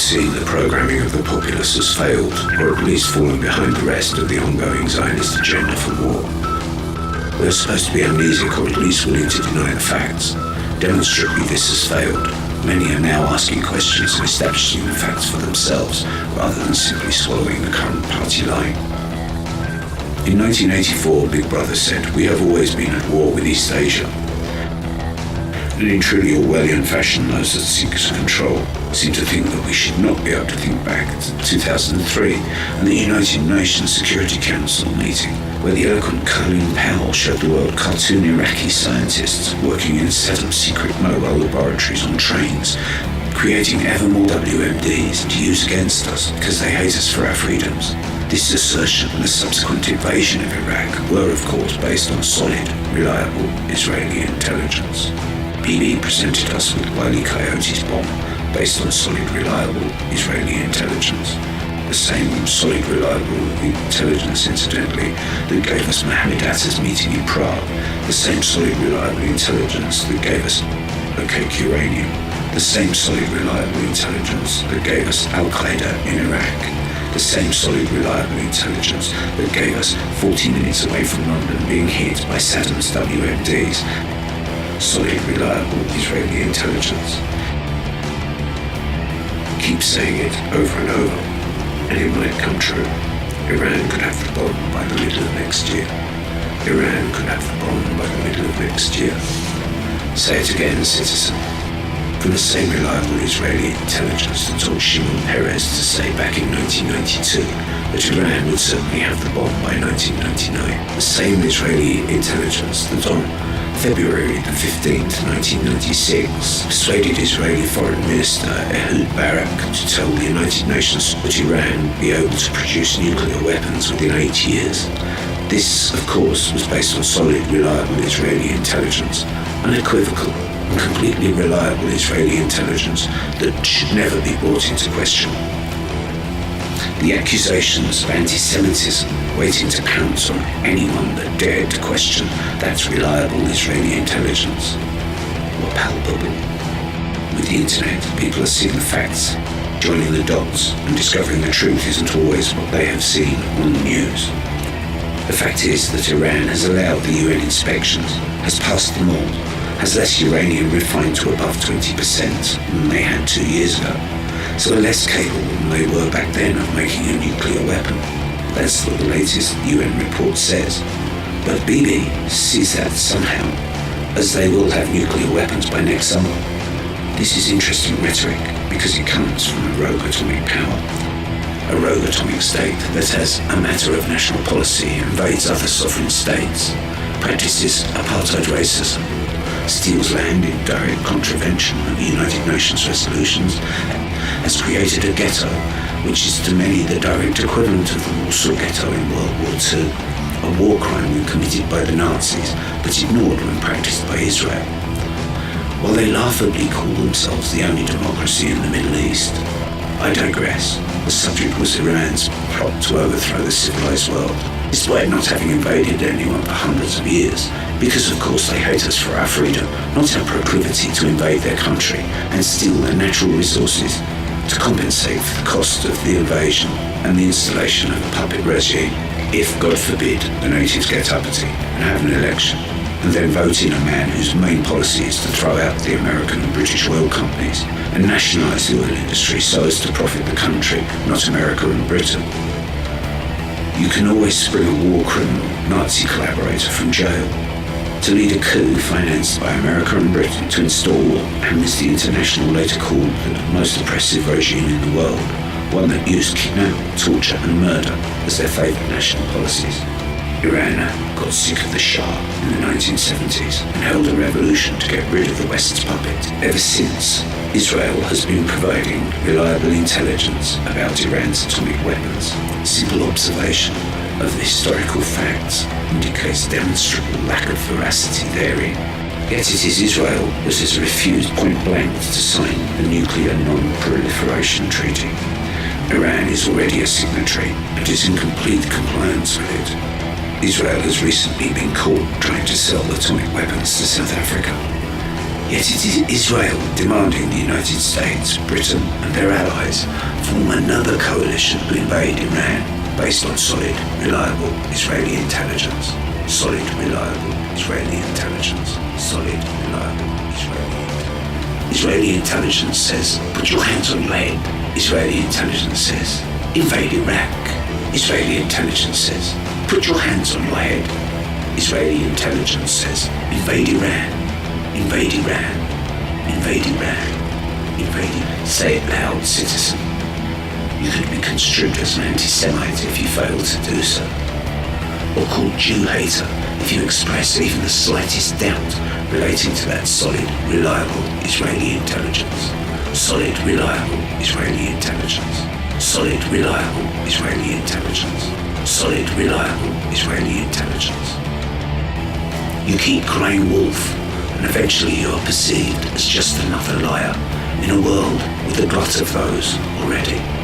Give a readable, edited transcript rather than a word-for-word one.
seeing the programming of the populace has failed, or at least fallen behind the rest of the ongoing Zionist agenda for war. We're supposed to be amnesic, or at least willing to deny the facts. Demonstrably this has failed. Many are now asking questions and establishing the facts for themselves, rather than simply swallowing the current party line. In 1984, Big Brother said, "We have always been at war with East Asia." And in truly Orwellian fashion, those that seek to control seem to think that we should not be able to think back to 2003 and the United Nations Security Council meeting, where the eloquent Colin Powell showed the world cartoon Iraqi scientists working in set up secret mobile laboratories on trains, creating ever more WMDs to use against us because they hate us for our freedoms. This assertion and the subsequent invasion of Iraq were, of course, based on solid, reliable Israeli intelligence. Bibi presented us with Wile E. Coyote's bomb based on solid, reliable Israeli intelligence. The same solid, reliable intelligence, incidentally, that gave us Mohammed Atta's meeting in Prague. The same solid, reliable intelligence that gave us opaque uranium. The same solid, reliable intelligence that gave us Al-Qaeda in Iraq. The same solid, reliable intelligence that gave us 40 minutes away from London being hit by Saddam's WMDs. Solid, reliable Israeli intelligence. Keep saying it over and over, and it might come true. Iran could have the bomb by the middle of next year. Iran could have the bomb by the middle of next year. Say it again, citizen. From the same reliable Israeli intelligence that told Shimon Peres to say back in 1992 that Iran would certainly have the bomb by 1999. The same Israeli intelligence that on February the 15th, 1996, persuaded Israeli Foreign Minister Ehud Barak to tell the United Nations that Iran would be able to produce nuclear weapons within 8 years. This, of course, was based on solid, reliable Israeli intelligence, unequivocal and completely reliable Israeli intelligence that should never be brought into question. The accusations of anti-Semitism waiting to pounce on anyone that dared to question that reliable Israeli intelligence were palpable. With the internet, people are seeing the facts, joining the dots, and discovering the truth isn't always what they have seen on the news. The fact is that Iran has allowed the UN inspections, has passed them all, has less uranium refined to above 20% than they had 2 years ago, so are less capable than they were back then of making a nuclear weapon. That's what the latest UN report says. But Bibi sees that somehow, as they will have nuclear weapons by next summer. This is interesting rhetoric because it comes from a rogue atomic power. A rogue atomic state that as a matter of national policy invades other sovereign states, practices apartheid racism, steals land in direct contravention of United Nations resolutions, has created a ghetto, which is to many the direct equivalent of the Warsaw Ghetto in World War II, a war crime when committed by the Nazis, but ignored when practiced by Israel. While they laughably call themselves the only democracy in the Middle East, I digress. The subject was Iran's plot to overthrow the civilized world, despite not having invaded anyone for hundreds of years, because of course they hate us for our freedom, not our proclivity to invade their country and steal their natural resources to compensate for the cost of the invasion and the installation of a puppet regime. If, God forbid, the natives get uppity and have an election, and then vote in a man whose main policy is to throw out the American and British oil companies and nationalise the oil industry so as to profit the country, not America and Britain. You can always spring a war criminal, Nazi collaborator from jail, to lead a coup financed by America and Britain to install what Amnesty International later called the most oppressive regime in the world, one that used kidnap, torture and murder as their favourite national policies. Iran got sick of the Shah in the 1970s and held a revolution to get rid of the West's puppet. Ever since, Israel has been providing reliable intelligence about Iran's atomic weapons. Simple observation of the historical facts indicates demonstrable lack of veracity therein. Yet it is Israel that has refused point blank to sign the Nuclear Non-Proliferation Treaty. Iran is already a signatory and is in complete compliance with it. Israel has recently been caught trying to sell atomic weapons to South Africa. Yet it is Israel demanding the United States, Britain and their allies form another coalition to invade Iran based on solid, reliable Israeli intelligence. Solid, reliable Israeli intelligence. Solid, reliable Israeli intelligence. Israeli intelligence says, put your hands on your head. Israeli intelligence says, invade Iraq. Israeli intelligence says, put your hands on your head. Israeli intelligence says, invade Iran. Invade Iran. Invade Iran. Invade Iran. Say it loud, citizen. You could be construed as an anti-Semite if you fail to do so, or called Jew-hater if you express even the slightest doubt relating to that solid, reliable Israeli intelligence. Solid, reliable Israeli intelligence. Solid, reliable Israeli intelligence. Solid, reliable Israeli intelligence. You keep crying wolf, and eventually you are perceived as just another liar in a world with a glut of those already.